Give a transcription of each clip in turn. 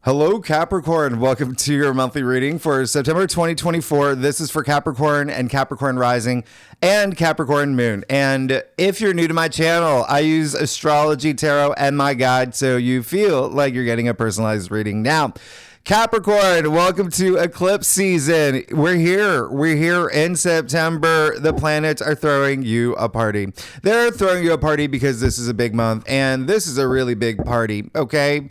Hello, Capricorn. Welcome to your monthly reading for September 2024. This is for Capricorn and Capricorn Rising and Capricorn Moon. And if you're new to my channel, I use astrology, tarot, and my guide so you feel like you're getting a personalized reading. Now, Capricorn, welcome to eclipse season. We're here in September. The planets are throwing you a party. They're throwing you a party because this is a big month and this is a really big party, okay?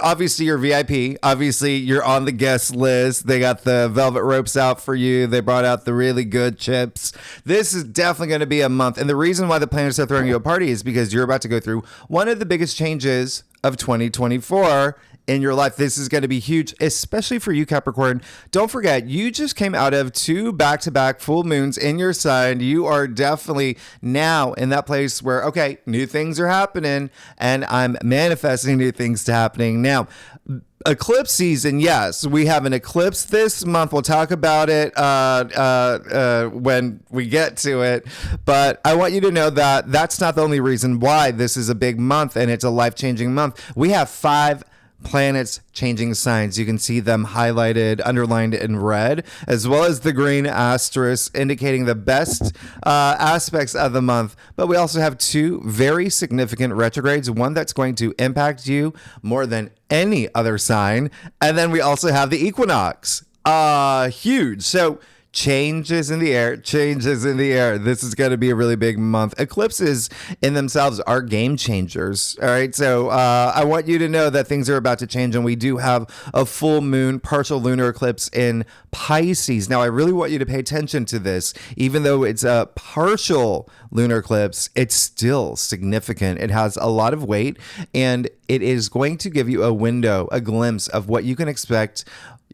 Obviously you're VIP. Obviously you're on the guest list. They got the velvet ropes out for you. They brought out the really good chips. This is definitely going to be a month. And the reason why the planets are throwing you a party is because you're about to go through one of the biggest changes of 2024 in your life. This is going to be huge, especially for you, Capricorn. Don't forget, you just came out of 2 back-to-back full moons in your sign. You are definitely now in that place where, okay, new things are happening and I'm manifesting new things to happening. Now, eclipse season, yes, we have an eclipse this month. We'll talk about it when we get to it. But I want you to know that that's not the only reason why this is a big month and it's a life-changing month. We have 5 planets changing signs. You can see them highlighted, underlined in red, as well as the green asterisk indicating the best aspects of the month. But we also have 2 very significant retrogrades, one that's going to impact you more than any other sign. And then we also have the equinox. Huge. So changes in the air. This is going to be a really big month. Eclipses in themselves are game changers. All right. So I want you to know that things are about to change, and we do have a full moon partial lunar eclipse in Pisces. Now, I really want you to pay attention to this. Even though it's a partial lunar eclipse, it's still significant. It has a lot of weight, and it is going to give you a window, a glimpse of what you can expect,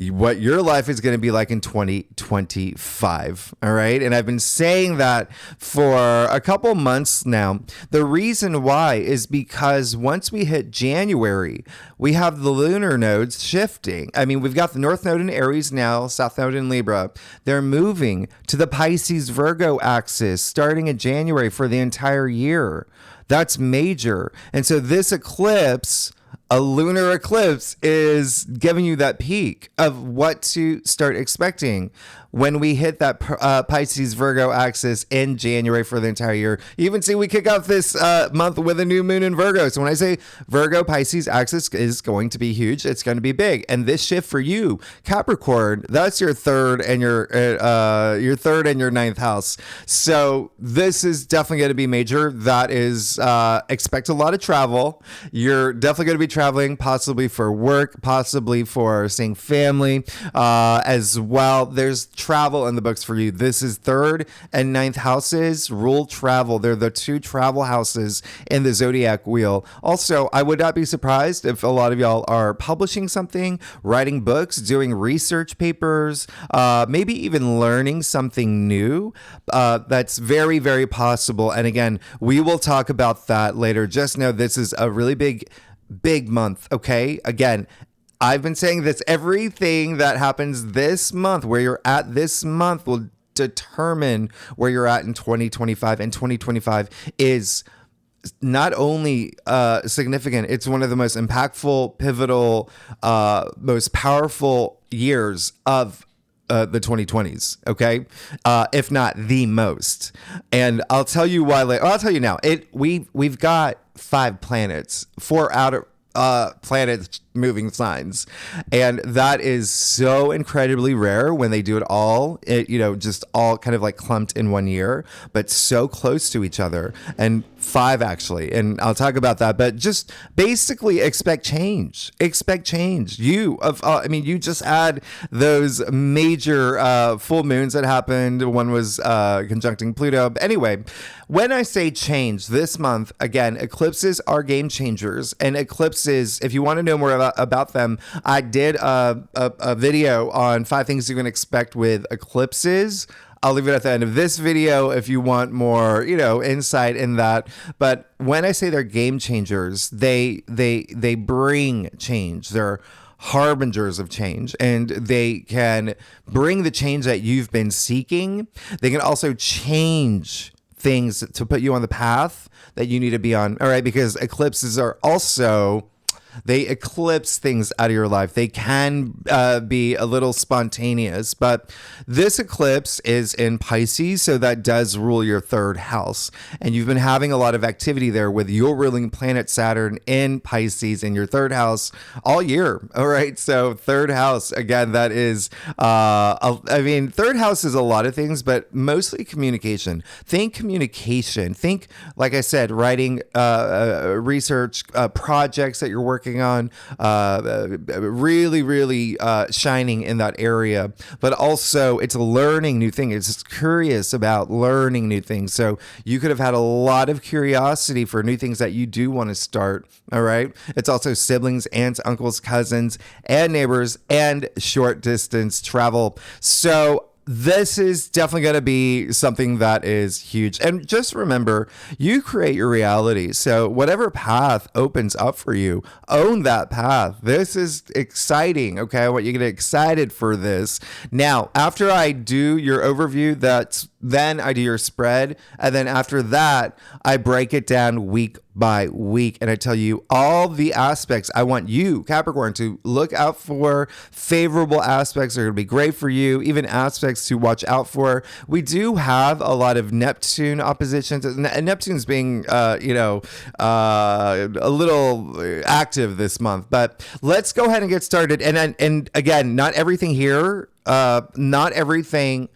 what your life is going to be like in 2025. All right. And I've been saying that for a couple months now. The reason why is because once we hit January, we have the lunar nodes shifting. I mean, we've got the North Node in Aries now, South Node in Libra. They're moving to the Pisces Virgo axis starting in January for the entire year. That's major. And so this eclipse, a lunar eclipse, is giving you that peak of what to start expecting when we hit that Pisces Virgo axis in January for the entire year. You even see we kick off this month with a new moon in Virgo. So when I say Virgo Pisces axis is going to be huge, it's going to be big. And this shift for you, Capricorn, that's your third and your 9th house. So this is definitely going to be major. That is, expect a lot of travel. You're definitely going to be traveling, possibly for work, possibly for seeing family as well. There's travel in the books for you. This is 3rd and 9th houses rule travel. They're the 2 travel houses in the zodiac wheel. Also, I would not be surprised if a lot of y'all are publishing something, writing books, doing research papers, maybe even learning something new. That's very, very possible. And again, we will talk about that later. Just know this is a really big month. Okay. Again, I've been saying this, everything that happens this month, where you're at this month, will determine where you're at in 2025. And 2025 is not only significant, it's one of the most impactful, pivotal, most powerful years of the 2020s, okay? If not the most. And I'll tell you why later. I'll tell you now. We've got 5 planets, 4 outer planets moving signs, and that is so incredibly rare when they do it all, just all kind of like clumped in one year, but so close to each other. And 5 actually, and I'll talk about that. But just basically expect change. You just had those major full moons that happened. One was conjuncting Pluto. But anyway, when I say change this month, again, eclipses are game changers. And eclipses, if you want to know more about them, I did a video on 5 things you can expect with eclipses. I'll leave it at the end of this video if you want more, insight in that. But when I say they're game changers, they bring change. They're harbingers of change, and they can bring the change that you've been seeking. They can also change things to put you on the path that you need to be on. All right, because eclipses are also They eclipse things out of your life. They can be a little spontaneous, but this eclipse is in Pisces, so that does rule your third house. And you've been having a lot of activity there with your ruling planet Saturn in Pisces in your third house all year. All right. So third house, again, that is, third house is a lot of things, but mostly communication. Think communication. Think, like I said, writing, research, projects that you're working on, really shining in that area. But also it's learning new things. It's curious about learning new things. So you could have had a lot of curiosity for new things that you do want to start. All right. It's also siblings, aunts, uncles, cousins, and neighbors, and short distance travel. So this is definitely going to be something that is huge. And just remember, you create your reality. So whatever path opens up for you, own that path. This is exciting. Okay. I want you to get excited for this. Now, after I do your overview, then I do your spread. And then after that, I break it down week by week. And I tell you all the aspects I want you, Capricorn, to look out for. Favorable aspects are going to be great for you, even aspects to watch out for. We do have a lot of Neptune oppositions. And Neptune's being, a little active this month. But let's go ahead and get started. And again, not everything here, not everything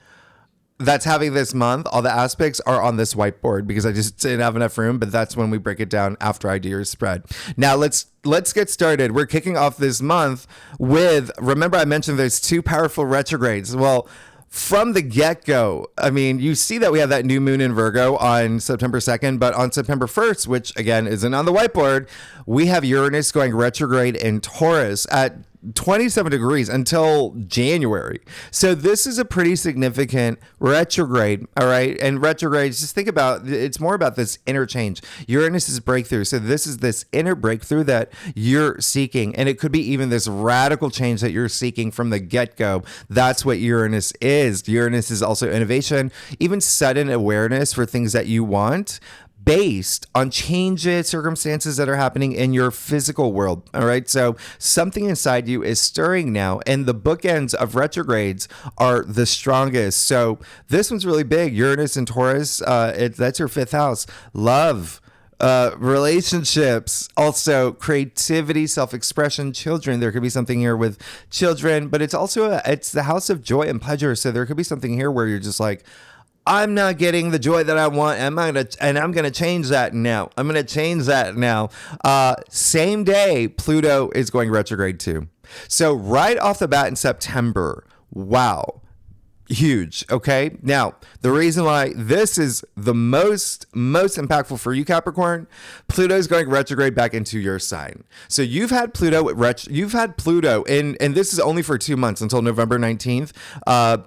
that's having this month, all the aspects are on this whiteboard because I just didn't have enough room, but that's when we break it down after I do your spread. Now let's get started. We're kicking off this month with, remember I mentioned there's 2 powerful retrogrades. Well, from the get-go, I mean, you see that we have that new moon in Virgo on September 2nd, but on September 1st, which again isn't on the whiteboard, we have Uranus going retrograde in Taurus at 27 degrees until January. So this is a pretty significant retrograde. All right. And retrogrades, just think about, it's more about this interchange. Uranus is breakthrough. So this is this inner breakthrough that you're seeking. And it could be even this radical change that you're seeking from the get-go. That's what Uranus is. Uranus is also innovation, even sudden awareness for things that you want, based on changes, circumstances that are happening in your physical world. All right. So something inside you is stirring now, and the bookends of retrogrades are the strongest. So this one's really big. Uranus and Taurus, that's your 5th house. Love, relationships, also creativity, self-expression, children. There could be something here with children, but it's also it's the house of joy and pleasure. So there could be something here where you're just like, I'm not getting the joy that I want, and I'm gonna change that now. I'm gonna change that now. Same day, Pluto is going retrograde too. So right off the bat in September, wow. Huge. Okay. Now, the reason why this is the most impactful for you, Capricorn, Pluto is going retrograde back into your sign. So you've had Pluto and this is only for 2 months until November 19th.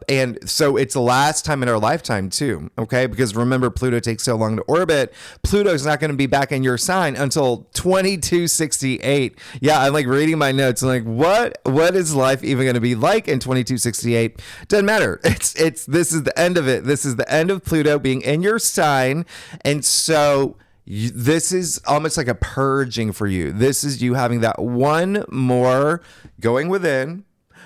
And so it's the last time in our lifetime too. Okay. Because remember, Pluto takes so long to orbit. Pluto's not going to be back in your sign until 2268. Yeah. I'm like reading my notes. I'm like, what is life even going to be like in 2268? Doesn't matter. This is the end of it. This is the end of Pluto being in your sign. And so this is almost like a purging for you. This is you having that one more going within,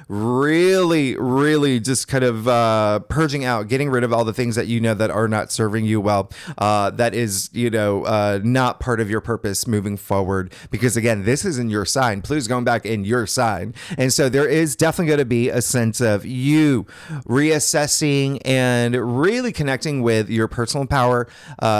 really just kind of purging out, getting rid of all the things that you know that are not serving you well, that is, not part of your purpose moving forward. Because again, this is in your sign. Pluto's going back in your sign. And so there is definitely going to be a sense of you reassessing and really connecting with your personal power.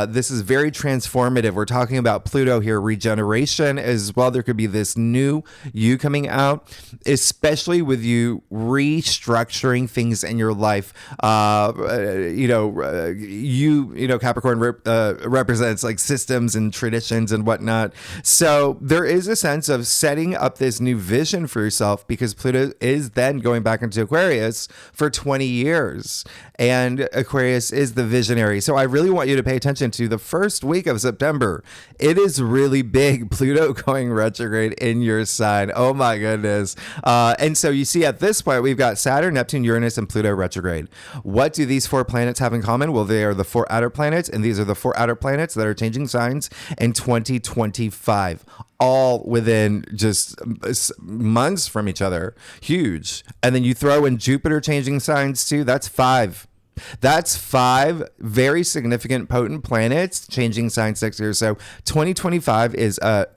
This is very transformative. We're talking about Pluto here, regeneration as well. There could be this new you coming out, especially with you restructuring things in your life. Capricorn represents like systems and traditions and whatnot. So there is a sense of setting up this new vision for yourself, because Pluto is then going back into Aquarius for 20 years. And Aquarius is the visionary. So I really want you to pay attention to the first week of September. It is really big. Pluto going retrograde in your sign. Oh my goodness. And so you see at this point, we've got Saturn, Neptune, Uranus, and Pluto retrograde. What do these 4 planets have in common? Well, they are the 4 outer planets, and these are the 4 outer planets that are changing signs in 2025. All within just months from each other. Huge. And then you throw in Jupiter changing signs too. That's 5. That's 5 very significant, potent planets changing signs next year. So 2025 is a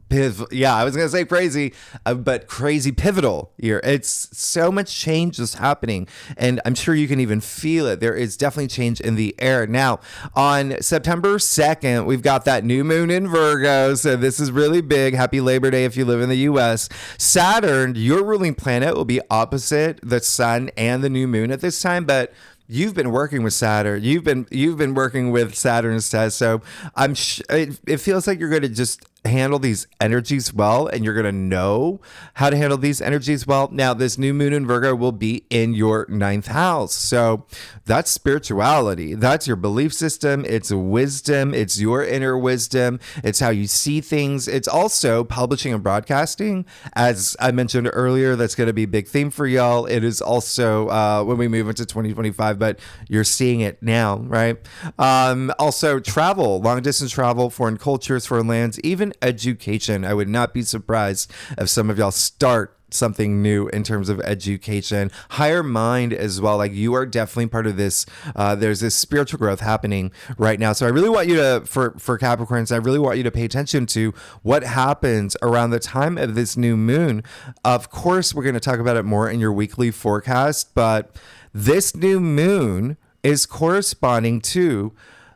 yeah, I was going to say crazy, but crazy pivotal year. It's so much change is happening, and I'm sure you can even feel it. There is definitely change in the air. Now, on September 2nd, we've got that new moon in Virgo, so this is really big. Happy Labor Day if you live in the U.S. Saturn, your ruling planet, will be opposite the sun and the new moon at this time, but you've been working with Saturn. You've been working with Saturn's test. So it feels like you're going to just handle these energies well, and you're going to know how to handle these energies well. Now, this new moon in Virgo will be in your 9th house. So that's spirituality. That's your belief system. It's wisdom. It's your inner wisdom. It's how you see things. It's also publishing and broadcasting. As I mentioned earlier, that's going to be a big theme for y'all. It is also when we move into 2025, but you're seeing it now, right? Also travel, long distance travel, foreign cultures, foreign lands, even education. I would not be surprised if some of y'all start something new in terms of education. Higher mind as well. Like, you are definitely part of this. There's this spiritual growth happening right now. So I really want you to, for Capricorns, I really want you to pay attention to what happens around the time of this new moon. Of course, we're going to talk about it more in your weekly forecast, but this new moon is corresponding to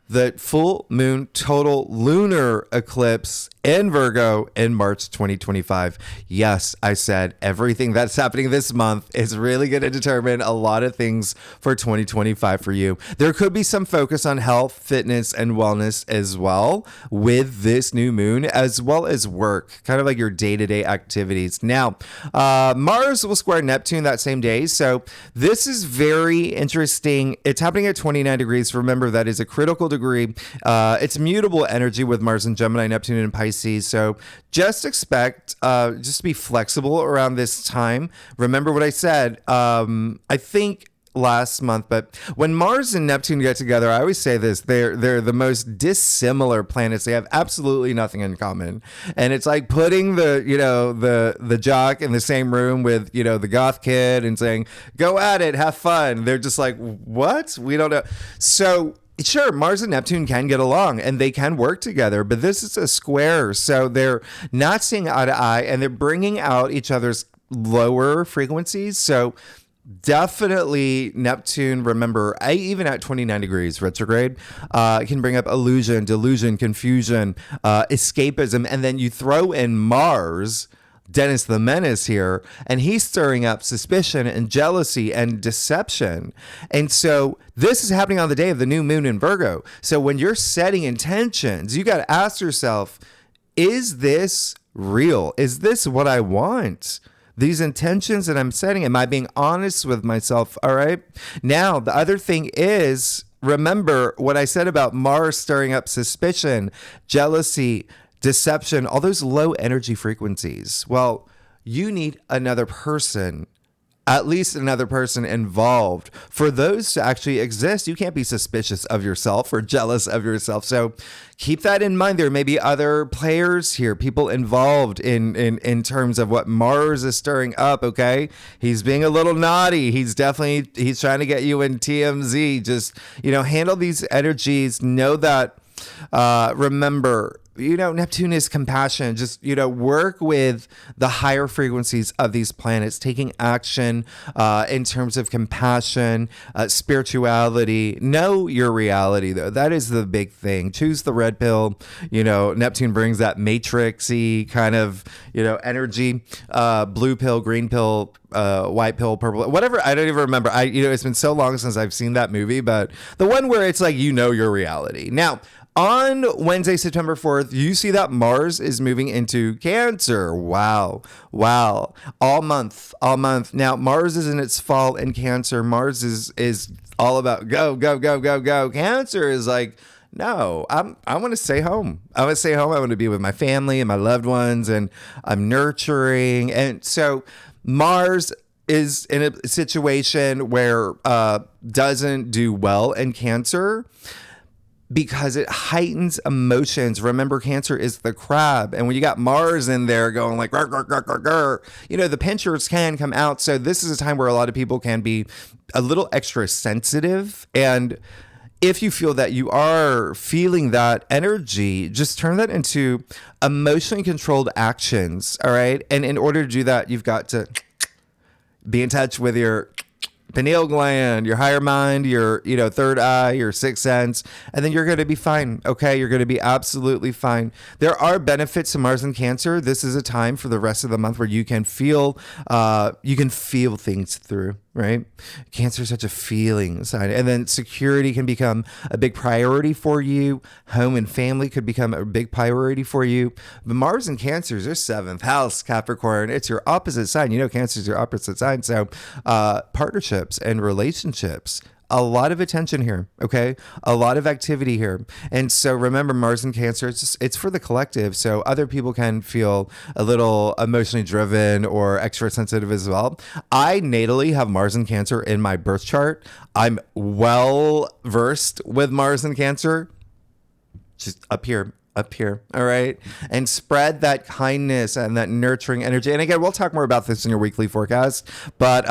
the full moon total lunar eclipse in Virgo in March 2025. Yes, I said everything that's happening this month is really going to determine a lot of things for 2025 for you. There could be some focus on health, fitness, and wellness as well with this new moon, as well as work, kind of like your day-to-day activities. Now, Mars will square Neptune that same day, so this is very interesting. It's happening at 29 degrees. Remember, that is a critical degree. It's mutable energy with Mars in Gemini, Neptune in Pisces. So just expect, just be flexible around this time. Remember what I said, I think last month, but when Mars and Neptune get together, I always say this, they're the most dissimilar planets. They have absolutely nothing in common. And it's like putting the jock in the same room with, the goth kid and saying, go at it, have fun. They're just like, what? We don't know. So sure, Mars and Neptune can get along and they can work together, but this is a square. So they're not seeing eye to eye and they're bringing out each other's lower frequencies. So definitely Neptune, remember, even at 29 degrees retrograde, it can bring up illusion, delusion, confusion, escapism. And then you throw in Mars, Dennis the Menace here, and he's stirring up suspicion and jealousy and deception. And so this is happening on the day of the new moon in Virgo. So when you're setting intentions, you got to ask yourself, is this real? Is this what I want? These intentions that I'm setting, am I being honest with myself? All right. Now, the other thing is, remember what I said about Mars stirring up suspicion, jealousy, deception, all those low energy frequencies. Well, you need another person, at least another person involved for those to actually exist. You can't be suspicious of yourself or jealous of yourself. So keep that in mind. There may be other players here, people involved in terms of what Mars is stirring up. Okay. He's being a little naughty. He's trying to get you in TMZ. Just, handle these energies. Know that, remember, Neptune is compassion. Just, work with the higher frequencies of these planets, taking action in terms of compassion, spirituality. Know your reality, though. That is the big thing. Choose the red pill. Neptune brings that matrixy kind of, energy. Blue pill, green pill, white pill, purple, whatever. I don't even remember. It's been so long since I've seen that movie, but the one where it's like, your reality. Now, on Wednesday, September 4th, you see that Mars is moving into Cancer. Wow. All month. Now, Mars is in its fall in Cancer. Mars is all about go. Cancer is like, no, I want to stay home. I want to be with my family and my loved ones, and I'm nurturing. And so Mars is in a situation where doesn't do well in Cancer because it heightens emotions. Remember, Cancer is the crab. And when you got Mars in there going like, grr, grr, grr, grr, grr, you know, the pinchers can come out. So this is a time where a lot of people can be a little extra sensitive. And if you feel that you are feeling that energy, just turn that into emotionally controlled actions. All right. And in order to do that, you've got to be in touch with your pineal gland, your higher mind, your, you know, third eye, your sixth sense, and then you're going to be fine. Okay. You're going to be absolutely fine. There are benefits to Mars and Cancer. This is a time for the rest of the month where you can feel things through, right? Cancer is such a feeling sign. And then security can become a big priority for you. Home and family could become a big priority for you. But Mars and Cancer is your seventh house, Capricorn. It's your opposite sign. You know, Cancer is your opposite sign. So partnerships and relationships, a lot of attention here. Okay. A lot of activity here. And so remember, Mars and Cancer, it's for the collective. So other people can feel a little emotionally driven or extra sensitive as well. I natally have Mars and Cancer in my birth chart. I'm well versed with Mars and Cancer. Just up here. All right. And spread that kindness and that nurturing energy. And again, we'll talk more about this in your weekly forecast, but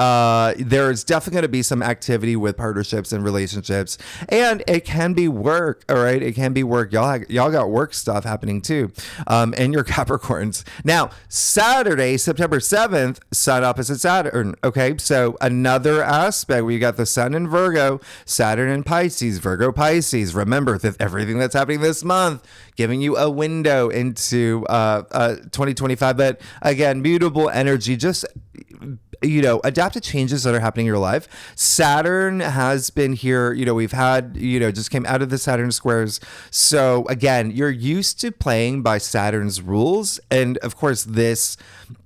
there's definitely going to be some activity with partnerships and relationships, and it can be work. All right. It can be work. Y'all got work stuff happening too. And your Capricorns. Now, Saturday, September 7th, Sun opposite Saturn. Okay. So another aspect where you got the Sun in Virgo, Saturn in Pisces, Virgo, Pisces. Remember that everything that's happening this month, giving you a window into 2025. But again, mutable energy, just, you know, adapt to changes that are happening in your life. Saturn has been here. You know, we've had, you know, just came out of the Saturn squares. So again, you're used to playing by Saturn's rules. And of course, this,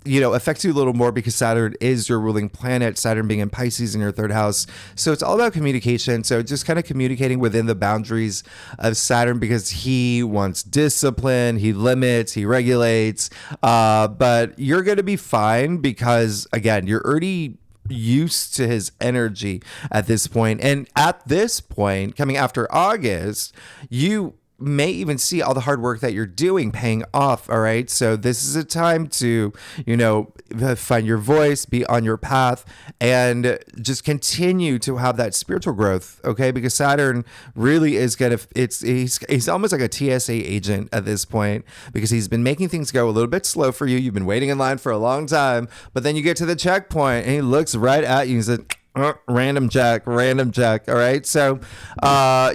you know, affects you a little more because Saturn is your ruling planet, Saturn being in Pisces in your third house. So it's all about communication. So just kind of communicating within the boundaries of Saturn, because he wants discipline, he limits, he regulates. But you're going to be fine because, again, you're already used to his energy at this point. And at this point, coming after August, you may even see all the hard work that you're doing paying off. All right. So this is a time to, you know, find your voice, be on your path, and just continue to have that spiritual growth. Okay. Because Saturn really is going to, he's almost like a TSA agent at this point, because he's been making things go a little bit slow for you. You've been waiting in line for a long time, but then you get to the checkpoint and he looks right at you and says, random check. All right. So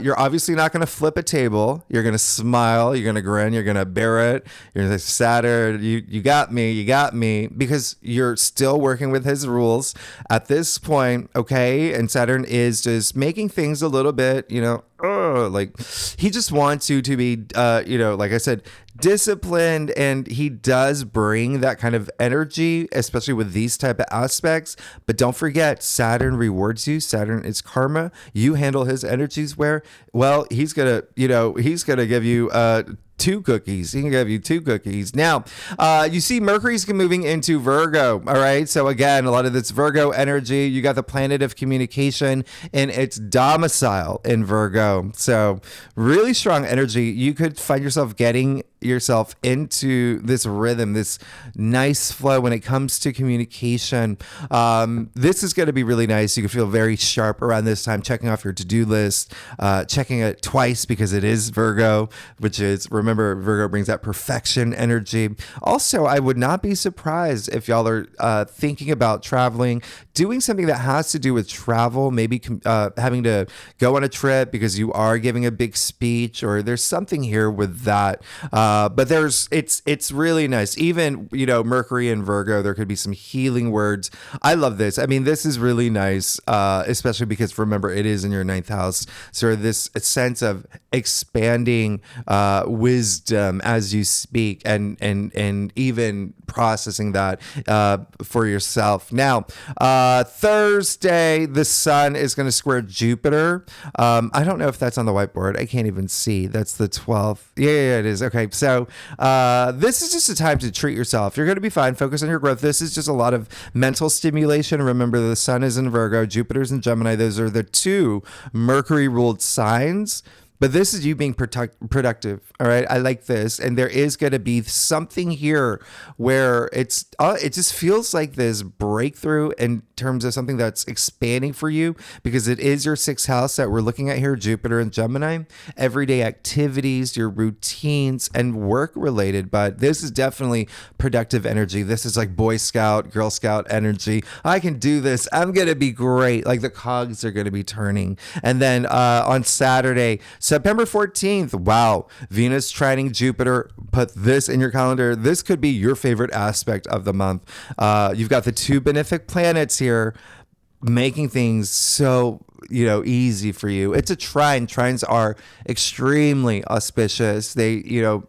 you're obviously not going to flip a table. You're going to smile. You're going to grin. You're going to bear it. You're going to say, Saturn, you got me, because you're still working with his rules at this point. Okay. And Saturn is just making things a little bit, you know, like he just wants you to be, you know, like I said, disciplined, and he does bring that kind of energy, especially with these type of aspects. But don't forget, Saturn rewards you. Saturn is karma. You handle his energies well, he's gonna give you two cookies. He can give you two cookies. Now, you see Mercury's moving into Virgo. All right. So again, a lot of this Virgo energy, you got the planet of communication in its domicile in Virgo. So really strong energy. You could find yourself getting yourself into this rhythm, this nice flow when it comes to communication. This is going to be really nice. You can feel very sharp around this time, checking off your to-do list, checking it twice because it is Virgo, which is, remember, Virgo brings that perfection energy. Also, I would not be surprised if y'all are thinking about traveling, doing something that has to do with travel, maybe having to go on a trip because you are giving a big speech, or there's something here with that. But it's really nice. Even, you know, Mercury and Virgo, there could be some healing words. I love this. I mean, this is really nice, especially because, remember, it is in your ninth house. So this sense of expanding wisdom as you speak, and even processing that for yourself. Now, Thursday, the sun is going to square Jupiter. I don't know if that's on the whiteboard. I can't even see. That's the 12th. Yeah, it is. Okay. So this is just a time to treat yourself. You're going to be fine. Focus on your growth. This is just a lot of mental stimulation. Remember, the sun is in Virgo, Jupiter's in Gemini. Those are the two Mercury ruled signs. But this is you being productive. All right. I like this. And there is going to be something here where it just feels like this breakthrough in terms of something that's expanding for you, because it is your sixth house that we're looking at here, Jupiter and Gemini, everyday activities, your routines, and work related. But this is definitely productive energy. This is like Boy Scout, Girl Scout energy. I can do this. I'm going to be great. Like the cogs are going to be turning. And then on Saturday, September 14th, wow, Venus trining Jupiter. Put this in your calendar. This could be your favorite aspect of the month. You've got the two benefic planets here making things so, easy for you. It's a trine. Trines are extremely auspicious. They,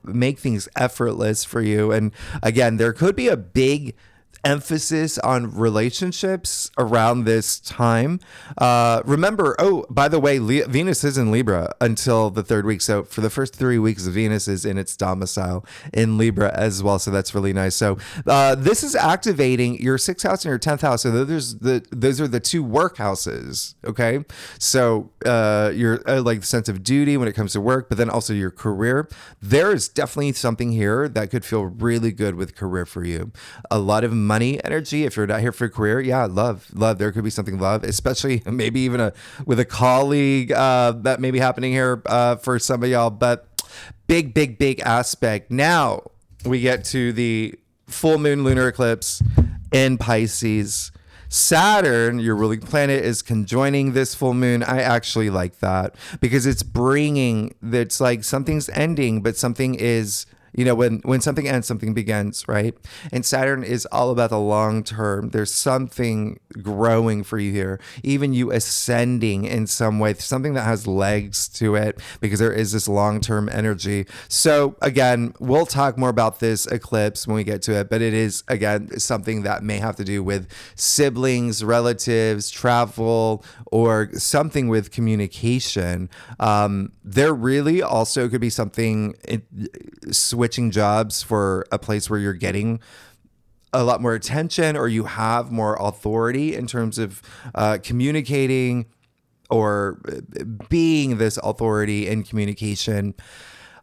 make things effortless for you. And again, there could be a big emphasis on relationships around this time. Remember, by the way, Venus is in Libra until the third week. So for the first 3 weeks, Venus is in its domicile in Libra as well. So that's really nice. So this is activating your sixth house and your 10th house. So those are the two work houses. Okay. So your like the sense of duty when it comes to work, but then also your career. There is definitely something here that could feel really good with career for you. A lot of money energy. If you're not here for a career, love. There could be something love, especially maybe even with a colleague that may be happening here for some of y'all. But big aspect. Now we get to the full moon lunar eclipse in Pisces. Saturn, your ruling planet, is conjoining this full moon. I actually like that because it's like something's ending, but something is. When something ends, something begins, right? And Saturn is all about the long term. There's something growing for you here, even you ascending in some way, something that has legs to it, because there is this long term energy. So again, we'll talk more about this eclipse when we get to it, but it is, again, something that may have to do with siblings, relatives, travel, or something with communication. There really also could be something switching jobs for a place where you're getting a lot more attention, or you have more authority in terms of communicating or being this authority in communication.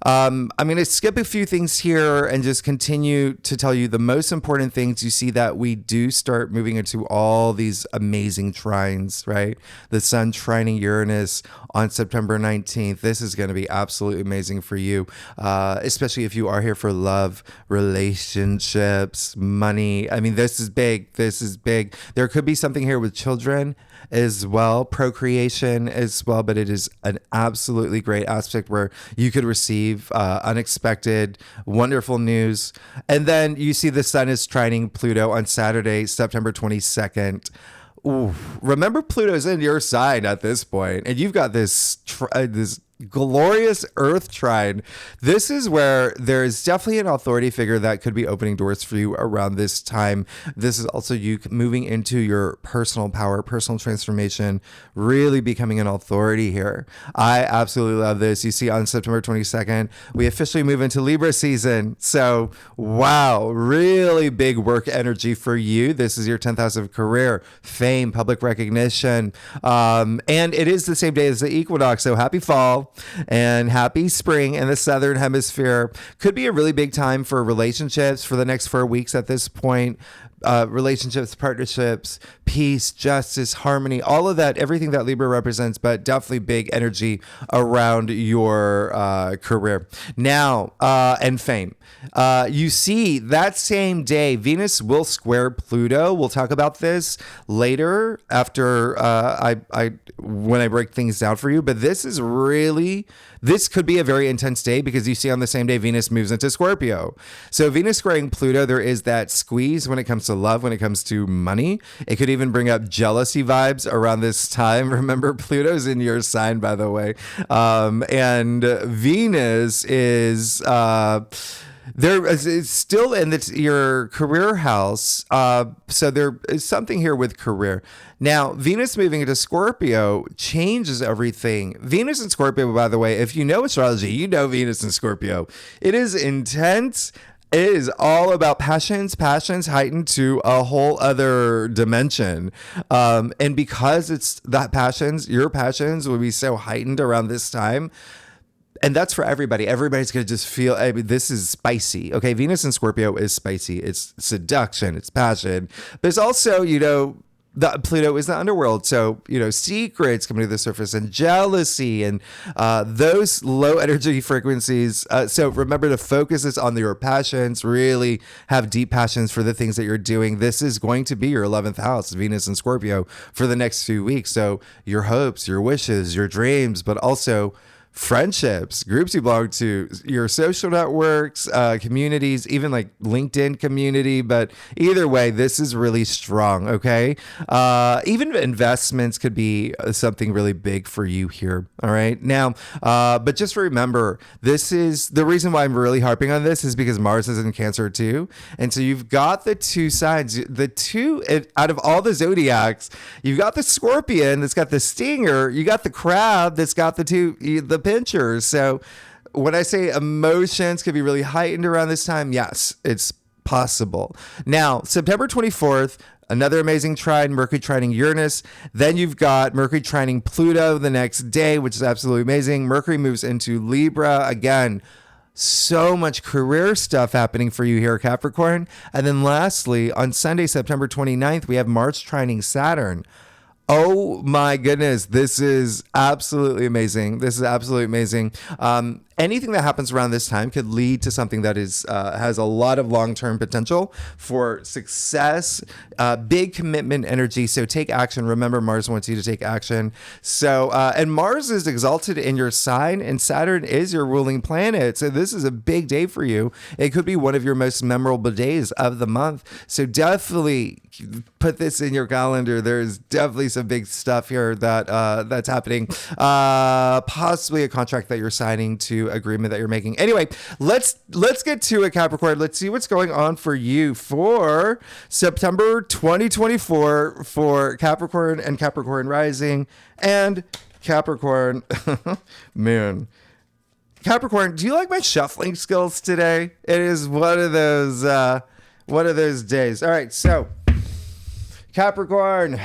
I'm going to skip a few things here and just continue to tell you the most important things. You see that we do start moving into all these amazing trines, right? The sun trining Uranus on September 19th. This is going to be absolutely amazing for you, especially if you are here for love, relationships, money. I mean, this is big. There could be something here with children as well, procreation as well, but it is an absolutely great aspect where you could receive unexpected, wonderful news. And then you see the sun is trining Pluto on Saturday, September 22nd. Ooh, remember, Pluto's in your sign at this point, and you've got this glorious Earth trine. This is where there is definitely an authority figure that could be opening doors for you around this time. This is also you moving into your personal power, personal transformation, really becoming an authority here. I absolutely love this. You see, on September 22nd, we officially move into Libra season. So, wow, really big work energy for you. This is your 10th house of career, fame, public recognition. And it is the same day as the equinox. So happy fall and happy spring in the southern hemisphere. Could be a really big time for relationships for the next 4 weeks at this point. Relationships, partnerships, peace, justice, harmony, all of that, everything that Libra represents, but definitely big energy around your career. Now, and fame. You see that same day, Venus will square Pluto. We'll talk about this later after when I break things down for you, but this could be a very intense day because you see on the same day Venus moves into Scorpio. So Venus squaring Pluto, there is that squeeze when it comes to love, when it comes to money. It could even bring up jealousy vibes around this time. Remember, Pluto's in your sign, by the way. And Venus is There is it's still in your career house. So there is something here with career. Now, Venus moving into Scorpio changes everything. Venus and Scorpio, by the way, if you know astrology, you know Venus and Scorpio. It is intense. It is all about passions heightened to a whole other dimension. And because it's that your passions will be so heightened around this time. And that's for everybody. Everybody's going to just feel, I mean, this is spicy. Okay. Venus in Scorpio is spicy. It's seduction. It's passion. But it's also, the Pluto is the underworld. So, secrets coming to the surface and jealousy and those low energy frequencies. So remember to focus this on your passions, really have deep passions for the things that you're doing. This is going to be your 11th house, Venus and Scorpio, for the next few weeks. So your hopes, your wishes, your dreams, but also friendships, groups you belong to, your social networks, communities, even like LinkedIn community. But either way, this is really strong. Okay. Even investments could be something really big for you here. All right. Now, but just remember, this is the reason why I'm really harping on this is because Mars is in Cancer too. And so you've got the two sides, out of all the zodiacs, you've got the Scorpion that's got the stinger. You got the crab that's got the pinchers. So when I say emotions could be really heightened around this time, yes, it's possible. Now, September 24th, another amazing trine, Mercury trining Uranus. Then you've got Mercury trining Pluto the next day, which is absolutely amazing. Mercury moves into Libra again. So much career stuff happening for you here, Capricorn. And then lastly, on Sunday, September 29th, we have Mars trining Saturn. Oh my goodness, this is absolutely amazing. Anything that happens around this time could lead to something that has a lot of long-term potential for success, big commitment energy. So take action. Remember, Mars wants you to take action. So, and Mars is exalted in your sign and Saturn is your ruling planet. So this is a big day for you. It could be one of your most memorable days of the month. So definitely put this in your calendar. There's definitely some big stuff here that's happening. Possibly a contract that you're signing to agreement that you're making. Anyway, let's get to it, Capricorn. Let's see what's going on for you for September 2024 for Capricorn and Capricorn rising and Capricorn moon. Capricorn, do you like my shuffling skills today? It is one of those days. All right, so Capricorn,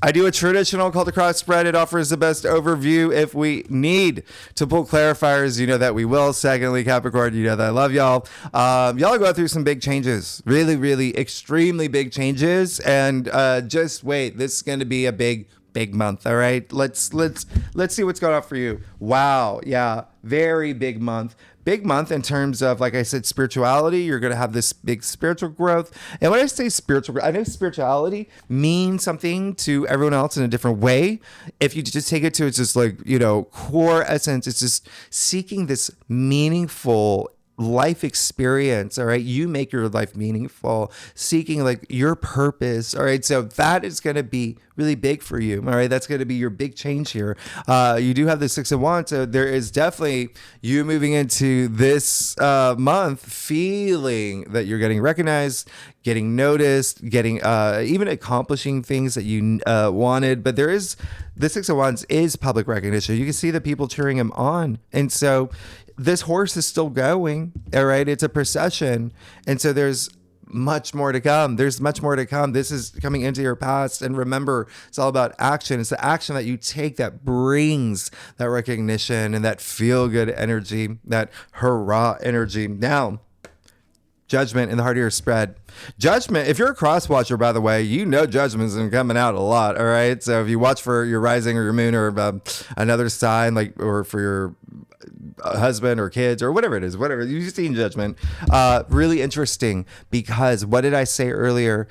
I do a traditional called the cross spread. It offers the best overview. If we need to pull clarifiers, you know that we will. Secondly, Capricorn, you know that I love y'all. Y'all are going through some big changes, really, really extremely big changes. And just wait, this is going to be a big month. All right, let's see what's going on for you. Wow, yeah, very big month. Big month in terms of, like I said, spirituality. You're going to have this big spiritual growth. And when I say spiritual, I know spirituality means something to everyone else in a different way. If you just take it to its just like, core essence, it's just seeking this meaningful life experience. All right. You make your life meaningful, seeking like your purpose. All right. So that is going to be really big for you. All right. That's going to be your big change here. You do have the 6 of Wands. So there is definitely you moving into this month feeling that you're getting recognized, getting noticed, getting even accomplishing things that you wanted. But there is the 6 of Wands is public recognition. You can see the people cheering him on. And so this horse is still going. All right. It's a procession. And so there's much more to come. There's much more to come. This is coming into your past. And remember, it's all about action. It's the action that you take that brings that recognition and that feel good energy, that hurrah energy. Now, Judgment in the heart of your spread. Judgment, if you're a cross watcher, by the way, you know Judgment's been coming out a lot, all right? So if you watch for your rising or your moon or another sign, like, or for your husband or kids or whatever it is, whatever, you've seen Judgment. Really interesting because what did I say earlier?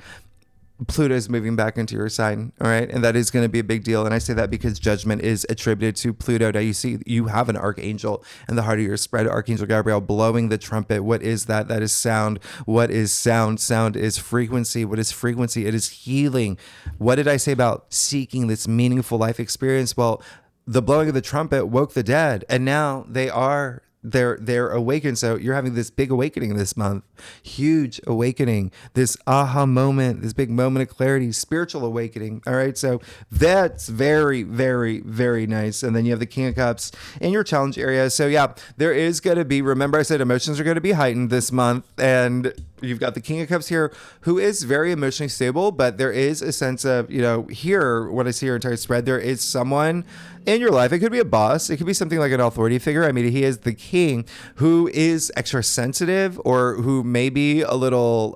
Pluto is moving back into your sign, all right? And that is going to be a big deal. And I say that because Judgment is attributed to Pluto. Now you see, you have an archangel in the heart of your spread, Archangel Gabriel blowing the trumpet. What is that? That is sound. What is sound? Sound is frequency. What is frequency? It is healing. What did I say about seeking this meaningful life experience? Well, the blowing of the trumpet woke the dead, and now they are they're awakened. So you're having this big awakening this month, huge awakening, this aha moment, this big moment of clarity, spiritual awakening. All right. So that's very, very, very nice. And then you have the King of Cups in your challenge area. So yeah, there is going to be, remember I said emotions are going to be heightened this month, and you've got the King of Cups here, who is very emotionally stable, but there is a sense of, here, what I see your entire spread, there is someone in your life. It could be a boss. It could be something like an authority figure. I mean, he is the king, who is extra sensitive, or who may be a little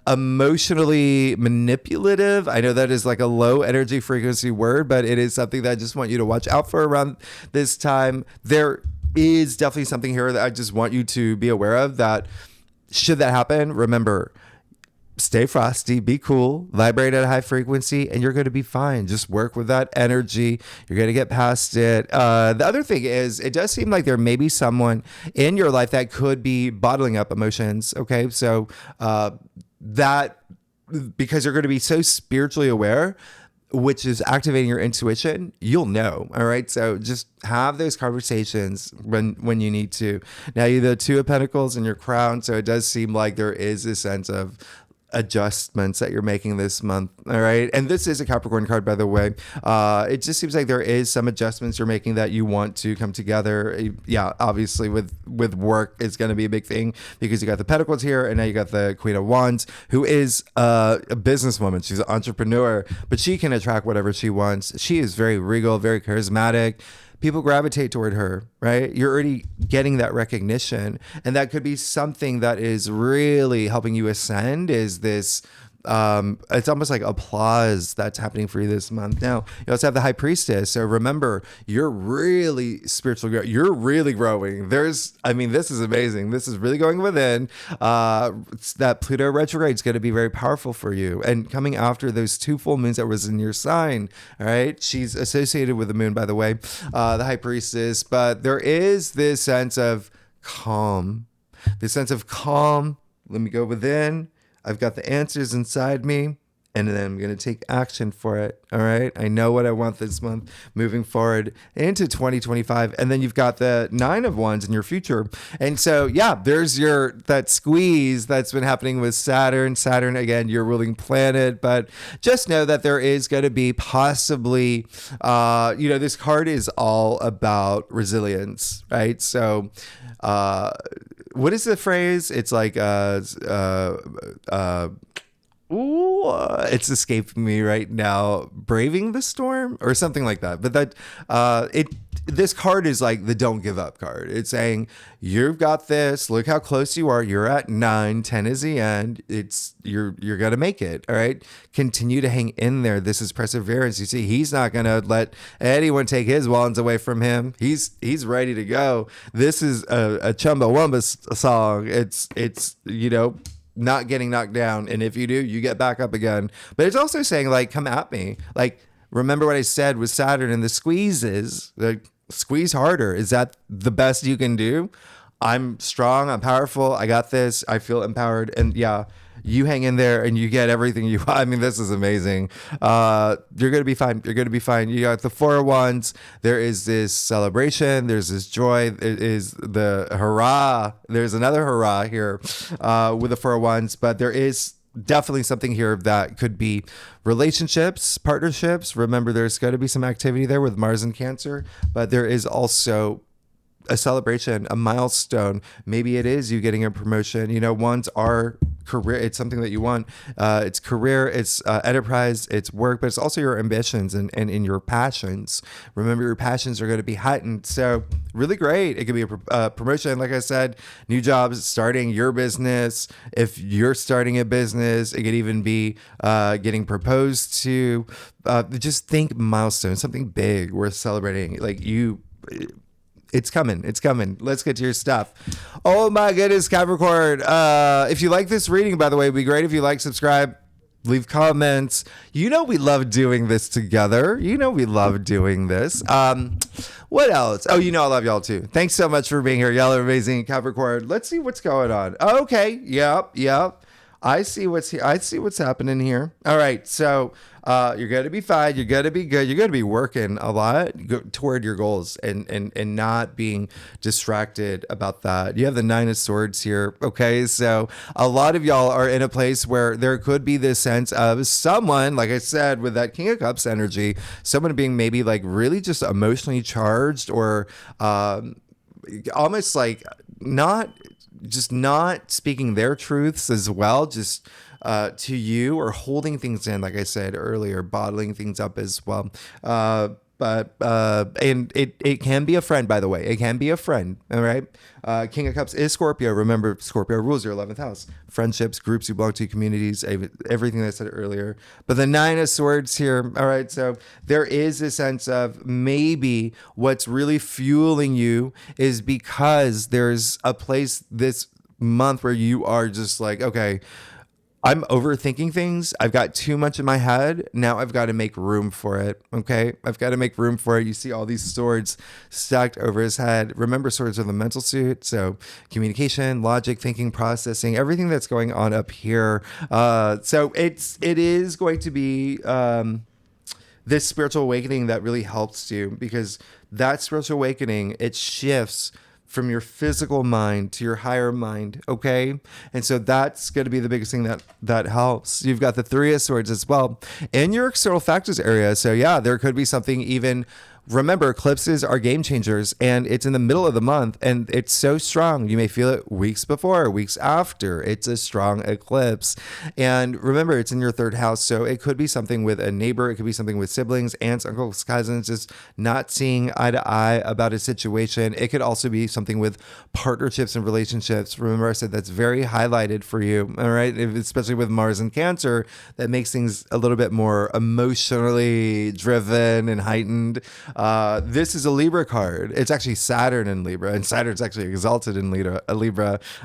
emotionally manipulative. I know that is like a low energy frequency word, but it is something that I just want you to watch out for around this time. There is definitely something here that I just want you to be aware of, that should that happen, remember, stay frosty, be cool, vibrate at a high frequency, and you're going to be fine. Just work with that energy. You're going to get past it. The other thing is, it does seem like there may be someone in your life that could be bottling up emotions. Okay. So that, because you're going to be so spiritually aware, which is activating your intuition, you'll know. All right. So just have those conversations when you need to. Now, you the Two of Pentacles in your crown. So it does seem like there is a sense of adjustments that you're making this month. All right. And this is a Capricorn card, by the way. It just seems like there is some adjustments you're making that you want to come together. Yeah, obviously with work is going to be a big thing, because you got the Pentacles here, and now you got the Queen of Wands, who is a businesswoman. She's an entrepreneur, but she can attract whatever she wants. She is very regal, very charismatic. People gravitate toward her, right? You're already getting that recognition. And that could be something that is really helping you ascend, is this, it's almost like applause that's happening for you this month. Now, you also have the High Priestess. So remember, you're really spiritually growing. You're really growing. This is amazing. This is really going within. That Pluto retrograde is going to be very powerful for you. And coming after those 2 full moons that was in your sign, all right? She's associated with the moon, by the way, the High Priestess. But there is this sense of calm. Let me go within. I've got the answers inside me, and then I'm going to take action for it. All right. I know what I want this month moving forward into 2025. And then you've got the 9 of Wands in your future. And so, yeah, there's that squeeze that's been happening with Saturn. Saturn, again, your ruling planet. But just know that there is going to be possibly, this card is all about resilience, right? So, what is the phrase? It's like, it's escaping me right now. Braving the storm or something like that. But this card is like the don't give up card. It's saying, you've got this. Look how close you are. You're at 9, 10 is the end. You're going to make it. All right. Continue to hang in there. This is perseverance. You see, he's not going to let anyone take his wands away from him. He's ready to go. This is a Chumbawamba song. It's not getting knocked down. And if you do, you get back up again. But it's also saying, like, come at me. Like, remember what I said with Saturn and the squeezes, like, squeeze harder. Is that the best you can do? I'm strong. I'm powerful. I got this. I feel empowered. And yeah, you hang in there and you get everything you want. I mean, this is amazing. You're going to be fine. You're going to be fine. You got the 4 of Wands. There is this celebration. There's this joy. It is the hurrah. There's another hurrah here with the 4 of Wands. But there is definitely something here that could be relationships, partnerships. Remember, there's going to be some activity there with Mars and Cancer. But there is also a celebration, a milestone. Maybe it is you getting a promotion. Ones are career. It's something that you want. It's career, it's enterprise, it's work, but it's also your ambitions and in your passions. Remember, your passions are going to be heightened. So really great. It could be a promotion. Like I said, new jobs, starting your business. If you're starting a business, it could even be getting proposed to. Just think milestone, something big worth celebrating. Like it's coming. It's coming. Let's get to your stuff. Oh my goodness, Capricorn. If you like this reading, by the way, it'd be great if you like, subscribe, leave comments. We love doing this together. We love doing this. What else? Oh, I love y'all too. Thanks so much for being here. Y'all are amazing, Capricorn. Let's see what's going on. Okay. Yep. I see what's here. I see what's happening here. All right, so you're gonna be fine. You're gonna be good. You're gonna be working a lot toward your goals and not being distracted about that. You have the Nine of Swords here. Okay, so a lot of y'all are in a place where there could be this sense of someone, like I said, with that King of Cups energy, someone being maybe like really just emotionally charged or almost like not speaking their truths as well, just to you, or holding things in, like I said earlier, bottling things up as well. And it can be a friend, by the way. It can be a friend. All right. King of Cups is Scorpio. Remember, Scorpio rules your 11th house. Friendships, groups you belong to, communities, everything that I said earlier. But the Nine of Swords here. All right. So there is a sense of maybe what's really fueling you is because there's a place this month where you are just like, okay, I'm overthinking things. I've got too much in my head. Now I've got to make room for it. Okay. I've got to make room for it. You see all these swords stacked over his head. Remember, swords are the mental suit. So communication, logic, thinking, processing, everything that's going on up here. So it is going to be, this spiritual awakening that really helps you, because that spiritual awakening, it shifts from your physical mind to your higher mind. Okay. And so that's going to be the biggest thing that helps. You've got the Three of Swords as well in your external factors area. So yeah, there could be something even. Remember, eclipses are game changers, and it's in the middle of the month, and it's so strong. You may feel it weeks before, weeks after. It's a strong eclipse. And remember, it's in your third house. So it could be something with a neighbor. It could be something with siblings, aunts, uncles, cousins, just not seeing eye to eye about a situation. It could also be something with partnerships and relationships. Remember, I said that's very highlighted for you. All right. Especially with Mars and Cancer, that makes things a little bit more emotionally driven and heightened. This is a Libra card. It's actually Saturn in Libra, and Saturn's actually exalted in Libra.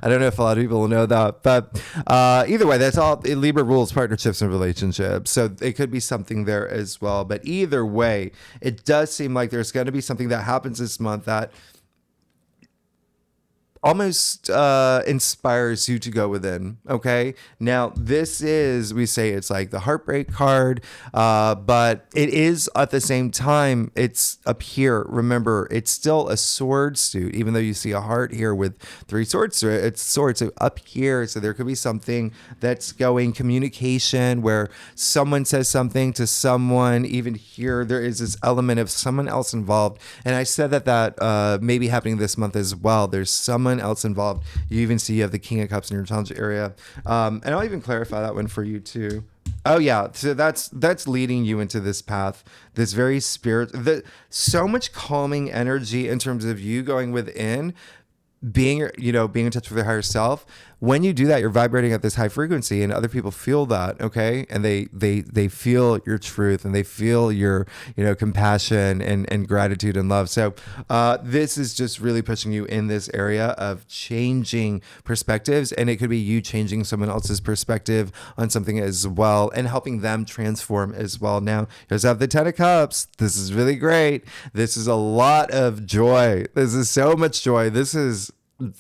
I don't know if a lot of people know that, but either way, that's all. Libra rules partnerships and relationships, so it could be something there as well. But either way, it does seem like there's going to be something that happens this month that almost inspires you to go within. Okay. Now this is, we say it's like the heartbreak card, but it is at the same time, it's up here. Remember, it's still a sword suit, even though you see a heart here with three swords. It's swords so up here. So there could be something that's going communication where someone says something to someone. Even here, there is this element of someone else involved. And I said that may be happening this month as well. There's someone else involved. You even see you have the King of Cups in your challenge area. And I'll even clarify that one for you too. Oh yeah, so that's leading you into this path, this very so much calming energy in terms of you going within, being in touch with your higher self. When you do that, you're vibrating at this high frequency, and other people feel that. Okay. And they feel your truth, and they feel your, compassion and gratitude and love. So, this is just really pushing you in this area of changing perspectives. And it could be you changing someone else's perspective on something as well, and helping them transform as well. Now, here's have the Ten of Cups. This is really great. This is a lot of joy. This is so much joy. This is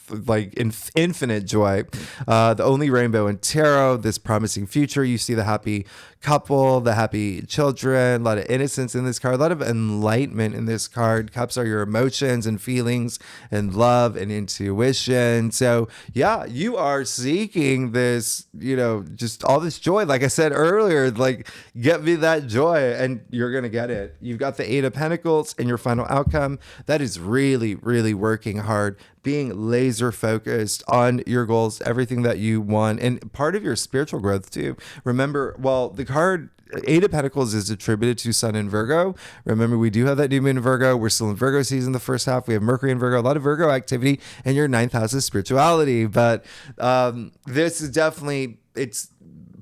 like infinite joy, the only rainbow in tarot, this promising future. You see the happy couple, the happy children, a lot of innocence in this card, a lot of enlightenment in this card. Cups are your emotions and feelings and love and intuition. So yeah, you are seeking this, just all this joy. Like I said earlier, like get me that joy, and you're going to get it. You've got the Eight of Pentacles in your final outcome. That is really, really working hard, being laser focused on your goals, everything that you want, and part of your spiritual growth too. Remember, the card Eight of Pentacles is attributed to Sun in Virgo. Remember, we do have that new moon in Virgo. We're still in Virgo season the first half. We have Mercury in Virgo, a lot of Virgo activity, and your ninth house is spirituality. But this is definitely, it's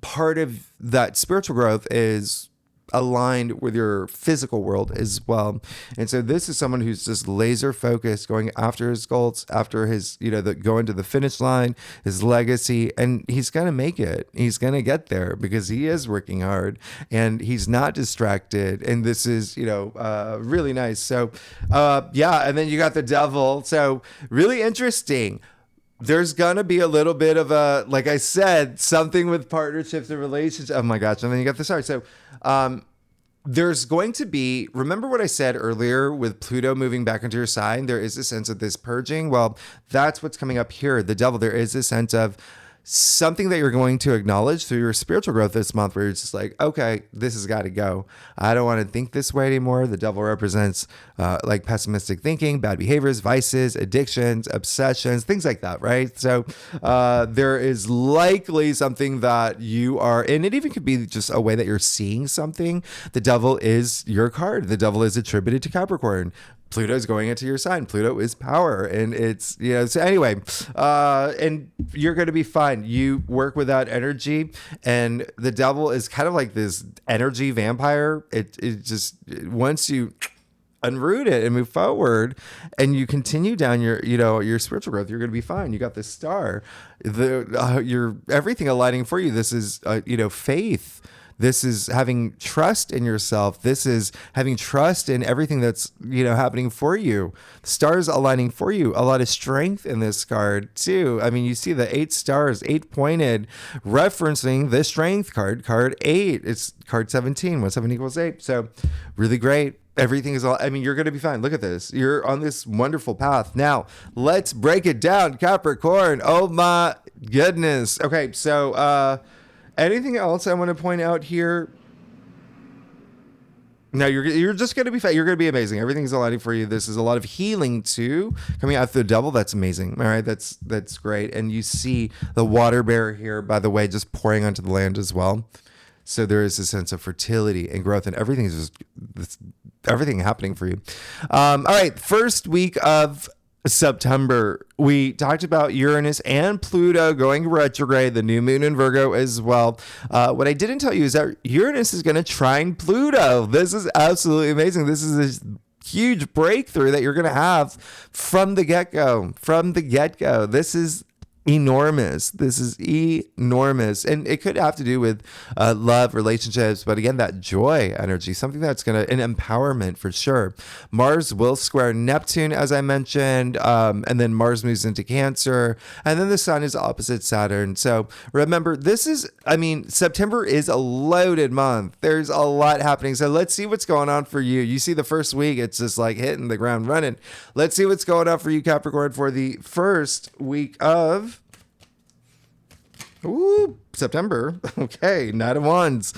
part of that spiritual growth is aligned with your physical world as well. And so this is someone who's just laser focused, going after his goals, after his, going to the finish line, his legacy, and he's going to make it. He's going to get there because he is working hard and he's not distracted. And this is, really nice. So, and then you got the Devil. So really interesting. there's gonna be a little bit of a, like I said, something with partnerships and relationships. Oh my gosh! And then you got the start. So, there's going to be. Remember what I said earlier with Pluto moving back into your sign. There is a sense of this purging. Well, that's what's coming up here. The Devil. There is a sense of something that you're going to acknowledge through your spiritual growth this month, where you're just like, okay, this has got to go. I don't want to think this way anymore. The Devil represents like pessimistic thinking, bad behaviors, vices, addictions, obsessions, things like that, right? So there is likely something that you are, and it even could be just a way that you're seeing something. The Devil is your card. The Devil is attributed to Capricorn. Pluto is going into your sign. Pluto is power. And it's, so anyway, and you're going to be fine. You work with that energy, and the Devil is kind of like this energy vampire. It just, once you unroot it and move forward and you continue down your spiritual growth, you're going to be fine. You got this star, your everything aligning for you. This is, faith. This is having trust in yourself. This is having trust in everything that's, happening for you. Stars aligning for you. A lot of strength in this card too. I mean, you see the 8 stars, 8 pointed, referencing the strength card, card 8. It's card 17, 1 7 equals 8. So really great. Everything is you're going to be fine. Look at this. You're on this wonderful path. Now, let's break it down, Capricorn. Oh my goodness. Okay. So, anything else I want to point out here? No, you're just going to be fine. You're going to be amazing. Everything's aligning for you. This is a lot of healing too, coming out through the Devil. That's amazing. All right, that's great. And you see the water bearer here, by the way, just pouring onto the land as well. So there is a sense of fertility and growth, and everything happening for you. All right, first week of September, we talked about Uranus and Pluto going retrograde, the new moon in Virgo as well. What I didn't tell you is that Uranus is going to trine Pluto. This is absolutely amazing. This is a huge breakthrough that you're going to have from the get-go. This is enormous. This is enormous. And it could have to do with love, relationships, but again, that joy energy, something that's going to, an empowerment for sure. Mars will square Neptune, as I mentioned, and then Mars moves into Cancer, and then the Sun is opposite Saturn. So remember, September is a loaded month. There's a lot happening. So let's see what's going on for you. You see the first week, it's just like hitting the ground running. Let's see what's going on for you, Capricorn, for the first week of September. Okay, Knight of Wands.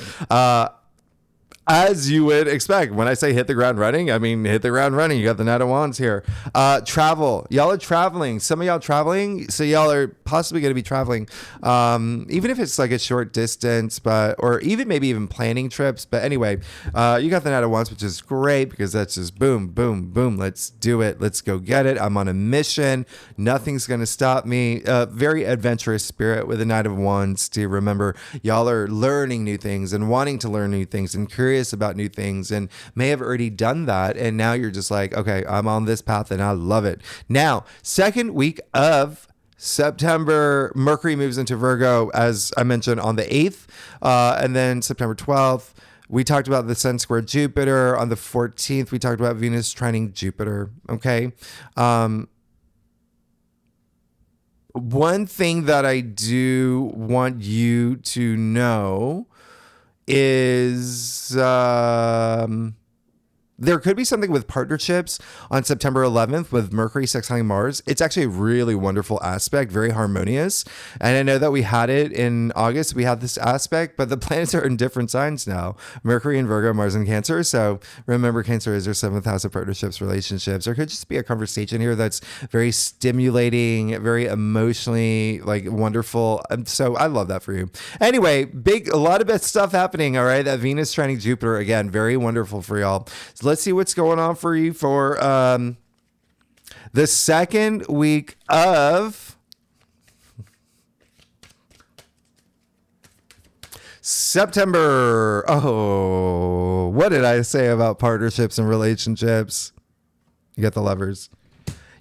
As you would expect, when I say hit the ground running, I mean hit the ground running. You got the Knight of Wands here. Travel. Y'all are traveling. Some of y'all traveling, so y'all are possibly going to be traveling, even if it's like a short distance, or even planning trips. But anyway, you got the Knight of Wands, which is great because that's just boom, boom, boom. Let's do it. Let's go get it. I'm on a mission. Nothing's going to stop me. Very adventurous spirit with the Knight of Wands. To remember, y'all are learning new things and wanting to learn new things and curious about new things, and may have already done that, and now you're just like, okay, I'm on this path and I love it. Now, second week of September, Mercury moves into Virgo, as I mentioned, on the 8th, and then September 12th, we talked about the Sun square Jupiter. On the 14th, we talked about Venus trining Jupiter. Okay. One thing that I do want you to know is there could be something with partnerships on September 11th with Mercury sextiling Mars. It's actually a really wonderful aspect, very harmonious. And I know that we had it in August. We had this aspect, but the planets are in different signs now. Mercury in Virgo, Mars in Cancer. So remember, Cancer is your 7th house of partnerships, relationships. There could just be a conversation here that's very stimulating, very emotionally wonderful. So I love that for you. Anyway, a lot of best stuff happening. All right. That Venus trining Jupiter, again, very wonderful for y'all. So let's see what's going on for you for the second week of September. Oh, what did I say about partnerships and relationships? You got the Lovers.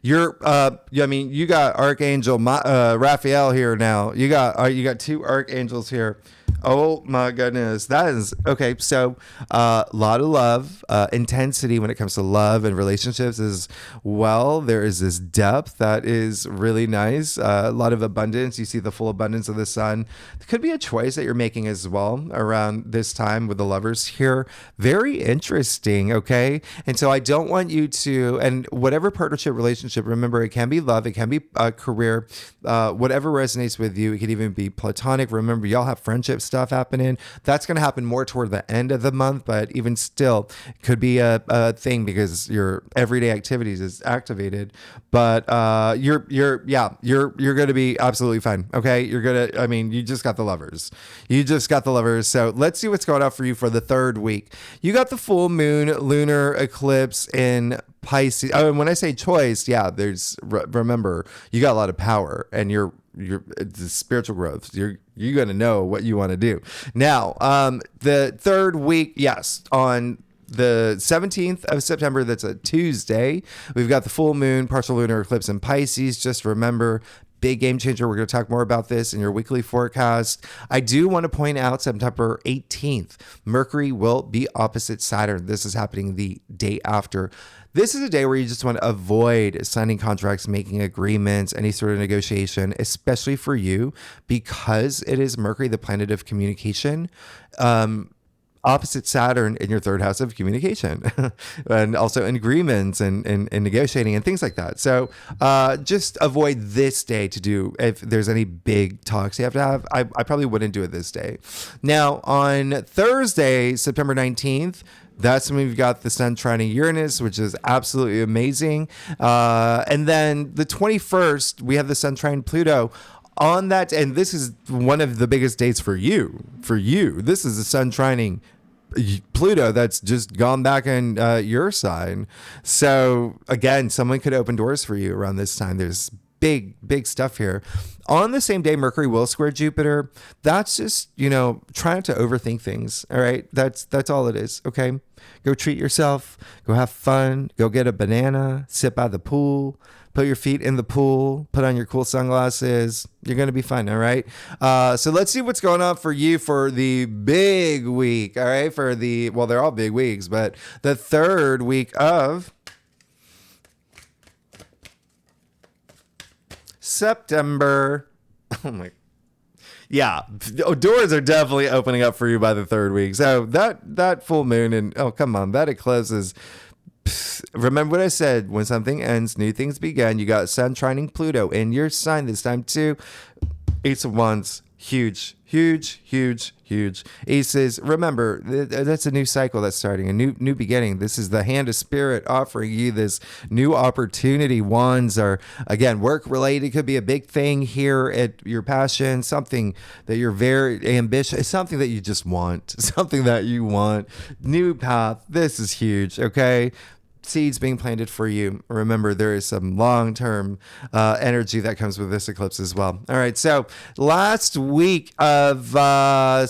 You got Archangel Raphael here now. You got 2 archangels here. Oh my goodness. That is okay. So, a lot of love, intensity when it comes to love and relationships as well. There is this depth that is really nice. A lot of abundance. You see the full abundance of the sun. It could be a choice that you're making as well around this time with the lovers here. Very interesting. Okay. And so, I don't want you to, and whatever partnership relationship, remember, it can be love, it can be a career, whatever resonates with you. It could even be platonic. Remember, y'all have friendship stuff happening. That's going to happen more toward the end of the month, but even still, it could be a thing because your everyday activities is activated. But you're going to be absolutely fine. Okay, you're gonna. I mean, you just got the lovers. You just got the lovers. So let's see what's going on for you for the third week. You got the full moon lunar eclipse in Pisces. Oh, and when I say choice, yeah, remember, you got a lot of power and it's spiritual growth. You're going to know what you want to do. Now, the third week, yes, on the 17th of September, that's a Tuesday, we've got the full moon, partial lunar eclipse in Pisces. Just remember, big game changer. We're going to talk more about this in your weekly forecast. I do want to point out September 18th, Mercury will be opposite Saturn. This is happening the day after. This is a day where you just want to avoid signing contracts, making agreements, any sort of negotiation, especially for you, because it is Mercury, the planet of communication. Opposite Saturn in your third house of communication and also in agreements and negotiating and things like that. So just avoid this day to do if there's any big talks you have to have. I probably wouldn't do it this day. Now, on Thursday, September 19th, that's when we've got the sun trining Uranus, which is absolutely amazing. And then the 21st, we have the sun trine Pluto. On that, and this is one of the biggest dates for you. This is the sun trining Pluto that's just gone back in your sign. So again, someone could open doors for you around this time. There's big stuff here. On the same day, Mercury will square Jupiter. That's just, trying to overthink things. All right. That's all it is. Okay. Go treat yourself. Go have fun. Go get a banana. Sit by the pool. Put your feet in the pool. Put on your cool sunglasses. You're going to be fine. All right. So let's see what's going on for you for the big week. All right. They're all big weeks, but the third week of September. Oh my. Yeah, doors are definitely opening up for you by the third week. So that full moon and come on, that eclipse is. Remember what I said, when something ends, new things begin. You got sun trining Pluto in your sign this time too. Ace of Wands, huge. Aces, remember, that's a new cycle that's starting, a new beginning. This is the hand of spirit offering you this new opportunity. Wands are, again, work related. It could be a big thing here at your passion, something that you're very ambitious, something that you just want, new path. This is huge. Okay. Seeds being planted for you. Remember, there is some long-term energy that comes with this eclipse as well. All right, so last week of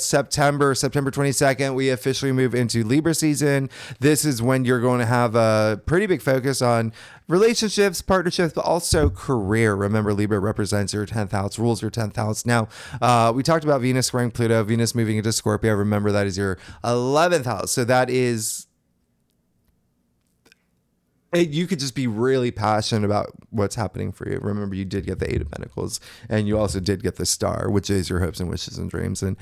September 22nd, we officially move into Libra season. This is when you're going to have a pretty big focus on relationships, partnerships, but also career. Remember, Libra represents your 10th house, rules your 10th house. Now, we talked about Venus squaring Pluto, Venus moving into Scorpio. Remember, that is your 11th house. So that is... You could just be really passionate about what's happening for you. Remember, you did get the Eight of Pentacles, and you also did get the Star, which is your hopes and wishes and dreams, and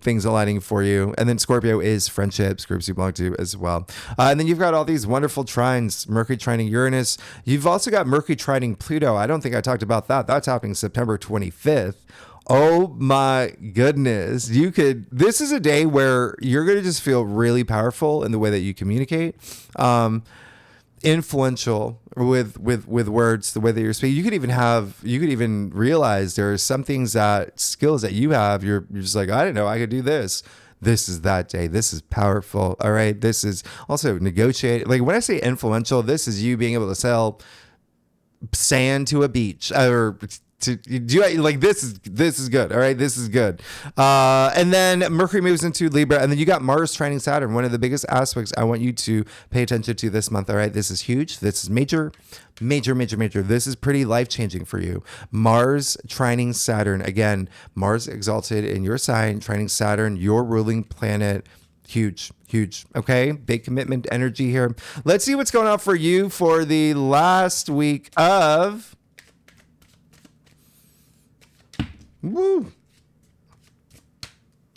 things aligning for you. And then Scorpio is friendships, groups you belong to as well. And then you've got all these wonderful trines: Mercury trining Uranus. You've also got Mercury trining Pluto. I don't think I talked about that. That's happening September 25th. Oh my goodness. This is a day where you're going to just feel really powerful in the way that you communicate. Influential with words, the way that you're speaking. You could even realize there are some skills that you have. You're just like, I don't know, I could do this. This is that day. This is powerful. All right. This is also negotiate. Like when I say influential, this is you being able to sell sand to a beach or Like this is good. All right, this is good. And then Mercury moves into Libra, and then you got Mars trining Saturn. One of the biggest aspects I want you to pay attention to this month. All right, this is huge. This is major. This is pretty life changing for you. Mars trining Saturn again. Mars exalted in your sign, trining Saturn, your ruling planet. Huge. Okay, big commitment energy here. Let's see what's going on for you for the last week of. Woo!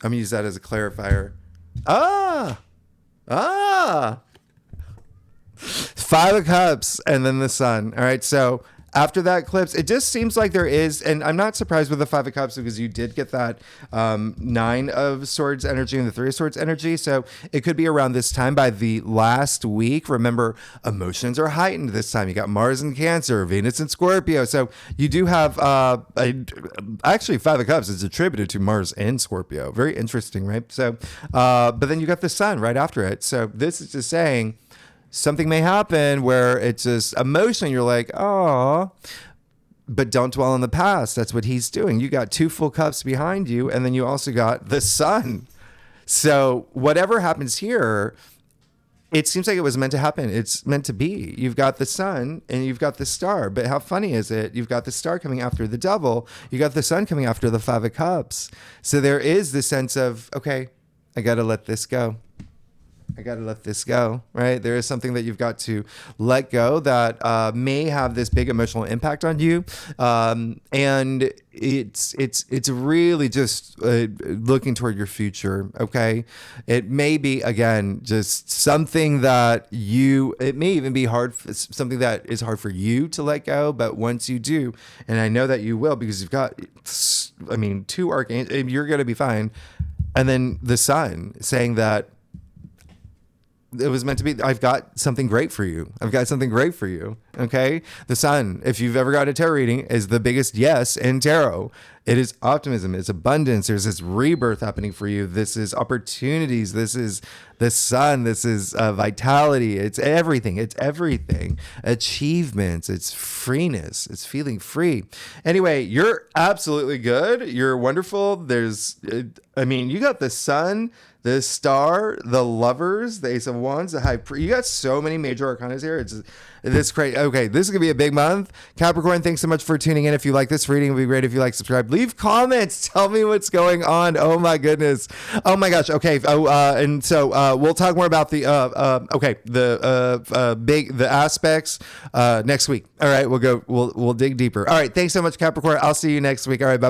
I'm gonna use that as a clarifier. Five of Cups and then the Sun. All right, so after that eclipse, it just seems like there is, and I'm not surprised with the Five of Cups because you did get that Nine of Swords energy and the Three of Swords energy. So it could be around this time by the last week. Remember, emotions are heightened this time. You got Mars in Cancer, Venus in Scorpio. So you do have, actually Five of Cups is attributed to Mars in Scorpio. Very interesting, right? So, but then you got the Sun right after it. So this is just saying, something may happen where it's just emotional. You're like, oh, but don't dwell on the past. That's what he's doing. You got two full cups behind you, and then you also got the Sun. So whatever happens here, it seems like it was meant to happen. It's meant to be. You've got the Sun and you've got the Star. But how funny is it? You've got the Star coming after the Devil. You got the Sun coming after the Five of Cups. So there is this sense of, okay, I got to let this go. Right? There is something that you've got to let go that may have this big emotional impact on you. And it's really just looking toward your future. Okay. It may be, again, just something that it may even be something that is hard for you to let go. But once you do, and I know that you will, because you've got, two archangels, you're going to be fine. And then the Sun saying that, it was meant to be. I've got something great for you. Okay. The Sun, if you've ever got a tarot reading, is the biggest yes in tarot. It is optimism. It's abundance. There's this rebirth happening for you. This is opportunities. This is the Sun. This is vitality. It's everything. Achievements. It's freeness. It's feeling free. Anyway, you're absolutely good. You're wonderful. You got the Sun, the Star, the Lovers, the Ace of Wands, the High Priest. You got so many major arcana here. It's this great. Okay, this is going to be a big month. Capricorn, thanks so much for tuning in. If you like this reading, it would be great if you like, subscribe, leave comments. Tell me what's going on. Oh my goodness. Oh my gosh. Okay. And so we'll talk more about the aspects next week. All right, we'll dig deeper. All right, thanks so much, Capricorn. I'll see you next week. All right, bye-bye.